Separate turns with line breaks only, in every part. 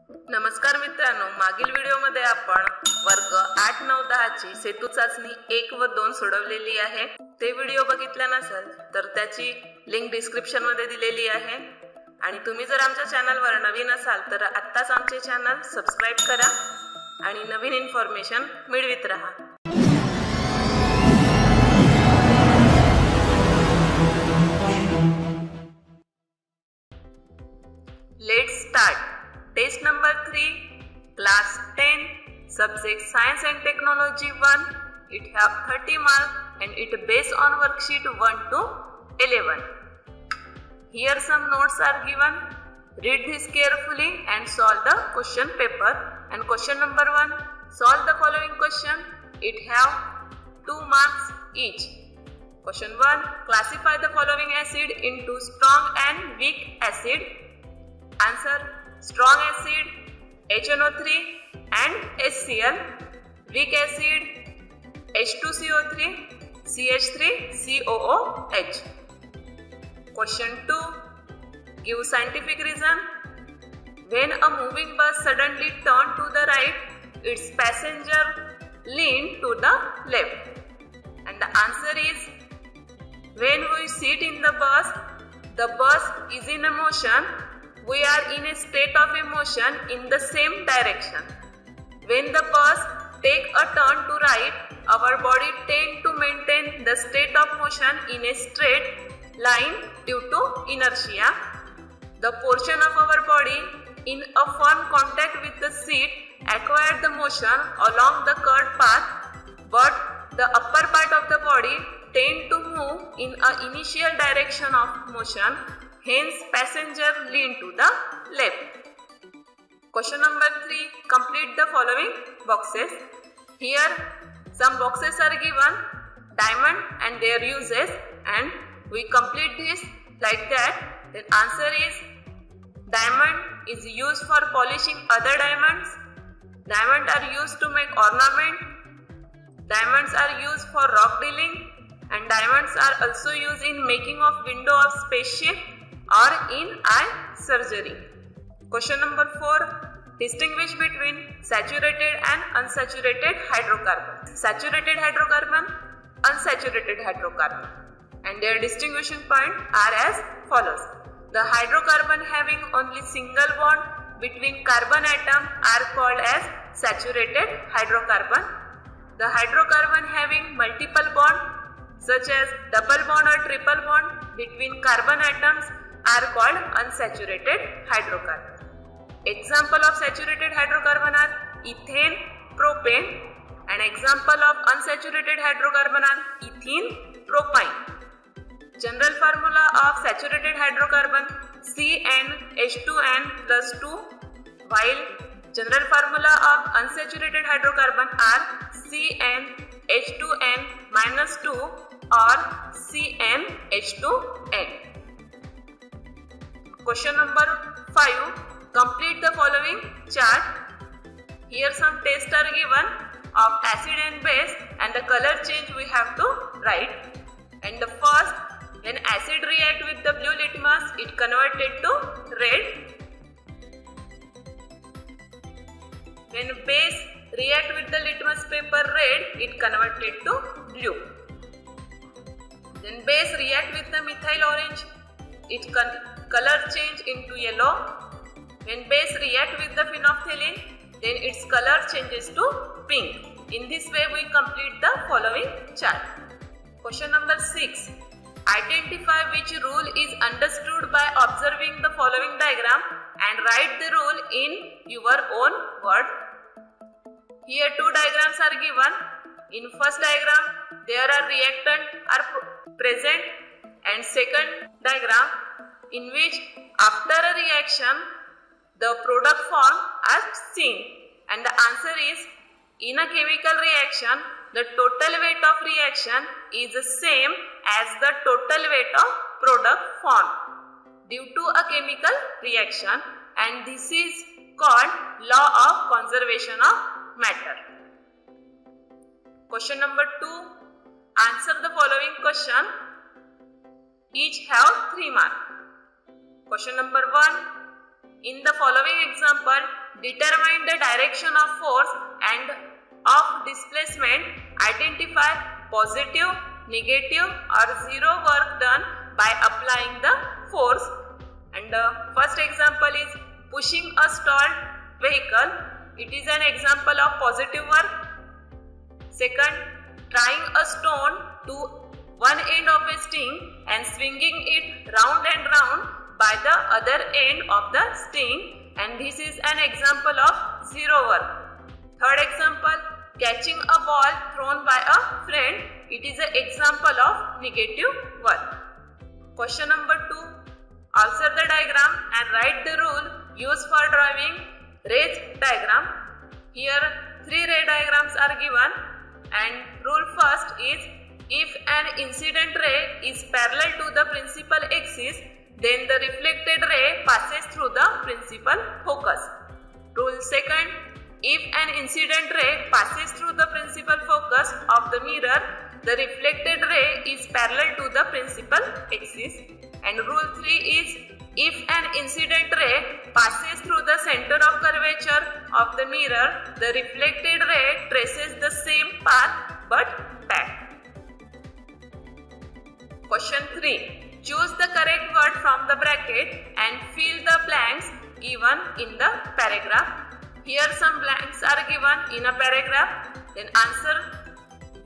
नमस्कार मित्रांनो, मागील व्हिडिओमध्ये आपण वर्ग 8, 9, 10 ची सेतू चाचणी 1 व 2 सोडवलेली आहे। ते व्हिडिओ बघितला नसेल तर त्याची लिंक डिस्क्रिप्शन मध्ये दिलेली आहे। आणि तुम्ही जर आमच्या चॅनलवर नवीन असाल तर आत्ताच आमचे चॅनल सबस्क्राइब करा आणि नवीन इन्फॉर्मेशन मिळवित रहा। Let's start. Test number 3, class 10, subject science and technology 1. It have 30 marks and it based on worksheet 1 to 11. Here some notes are given. Read this carefully and solve the question paper. And question number 1, solve the following question. It have 2 marks each. Question 1, classify the following acid into strong and weak acid. Answer: strong acid HNO3 and HCl, weak acid H2CO3 CH3COOH. Question 2, give scientific reason. When a moving bus suddenly turned to the right, its passenger leaned to the left. And the answer is, when we sit in the bus is in a motion. We are in a state of emotion in the same direction. When the bus take a turn to right, our body tend to maintain the state of motion in a straight line due to inertia. The portion of our body in a firm contact with the seat acquired the motion along the curved path, but the upper part of the body tend to move in an initial direction of motion. Hence, passenger lean to the left. Question number 3. Complete the following boxes. Here, some boxes are given, diamond and their uses, and we complete this like that. Then answer is, diamond is used for polishing other diamonds. Diamonds are used to make ornament. Diamonds are used for rock drilling, and diamonds are also used in making of window of spaceship or in eye surgery. Question number 4. Distinguish between saturated and unsaturated hydrocarbon. Saturated hydrocarbon, unsaturated hydrocarbon, and their distinguishing points are as follows. The hydrocarbon having only single bond between carbon atom are called as saturated hydrocarbon. The hydrocarbon having multiple bond such as double bond or triple bond between carbon atoms are called unsaturated hydrocarbon. Example of saturated hydrocarbon are ethane, propane, and example of unsaturated hydrocarbon are ethene, propyne. General formula of saturated hydrocarbon CnH2n plus 2, while general formula of unsaturated hydrocarbon are CnH2n minus 2 or CnH2n. Question number 5. Complete the following chart. Here some tests are given of acid and base, and the color change we have to write. And the first, when acid react with the blue litmus, it converted to red. When base react with the litmus paper red, it converted to blue. Then base react with the methyl orange, it color change into yellow. When base react with the phenolphthalein, then its color changes to pink. In this way we complete the following chart. Question number 6. Identify which rule is understood by observing the following diagram and write the rule in your own word. Here 2 diagrams are given. In first diagram, there are reactant are present, and second diagram in which after a reaction the product form are seen. And the answer is, in a chemical reaction the total weight of reaction is the same as the total weight of product formed due to a chemical reaction, and this is called law of conservation of matter. Question number 2. Answer the following question. Each have 3 marks. Question number 1. In the following example, determine the direction of force and of displacement. Identify positive, negative or zero work done by applying the force. And the first example is pushing a stalled vehicle. It is an example of positive work. Second, tying a stone to one end of a string and swinging it round and round by the other end of the string, and this is an example of zero work. Third example, catching a ball thrown by a friend. It is an example of negative work. Question number 2. Observe the diagram and write the rule used for drawing ray diagram. Here 3 ray diagrams are given, and rule first is if an incident ray is parallel to the principal axis, then the reflected ray passes through the principal focus. Rule second, if an incident ray passes through the principal focus of the mirror, the reflected ray is parallel to the principal axis. And rule 3 is if an incident ray passes through the center of curvature of the mirror, the reflected ray traces the same path but back. Question 3. Choose the correct word from the bracket and fill the blanks given in the paragraph. Here some blanks are given in a paragraph. Then answer.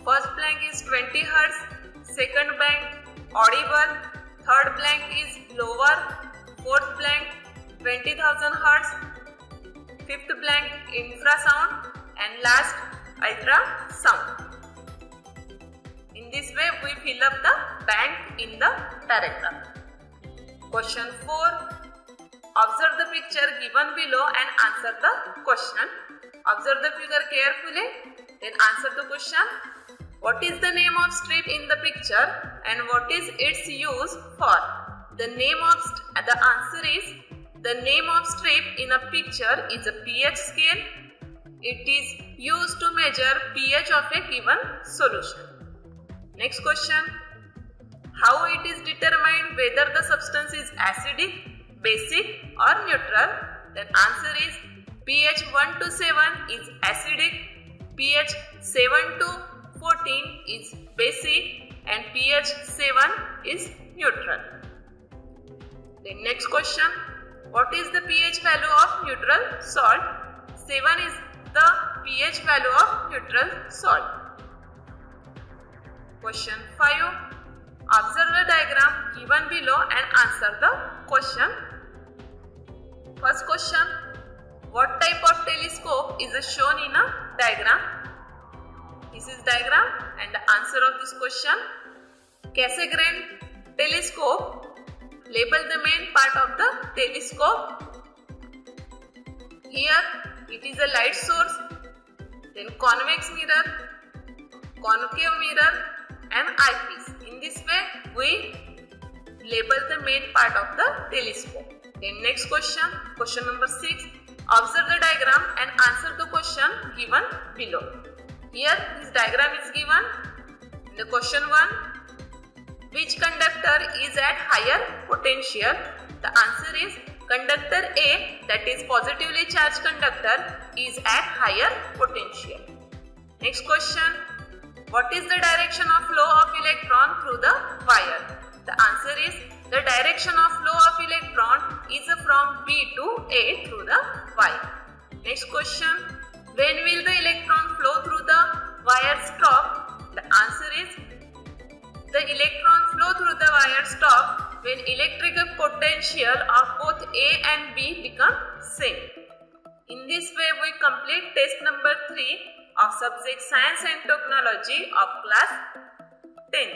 First blank is 20 Hz. Second blank audible. Third blank is lower. Fourth blank 20,000 Hz. Fifth blank infrasound. And last ultrasound. In this way we fill up the blank in the paragraph. Question 4. Observe the picture given below and answer the question. Observe the figure carefully, then answer the question. What is the name of strip in the picture and what is its use for? The answer is the name of strip in a picture is a pH scale. It is used to measure pH of a given solution. Next question. How it is determined whether the substance is acidic, basic or neutral? Then answer is pH 1 to 7 is acidic, pH 7 to 14 is basic and pH 7 is neutral. Then next question. What is the pH value of neutral salt? 7 is the pH value of neutral salt. Question 5. Observe the diagram given below and answer the question. First question. What type of telescope is shown in a diagram? This is diagram and the answer of this question. Cassegrain telescope. Label the main part of the telescope. Here it is a light source, then convex mirror, concave mirror and eyepiece. In this way we label the main part of the telescope. Then next question, question number 6. Observe the diagram and answer the question given below. Here this diagram is given. In the question 1, which conductor is at higher potential? The answer is conductor A, that is positively charged conductor, is at higher potential. Next question. What is the direction of flow of electron through the wire? The answer is the direction of flow of electron is from B to A through the wire. Next question. When will the electron flow through the wire stop? The answer is the electron flow through the wire stop when electrical potential of both A and B become same. In this way we complete test number 3 of subject Science and Technology of class 10.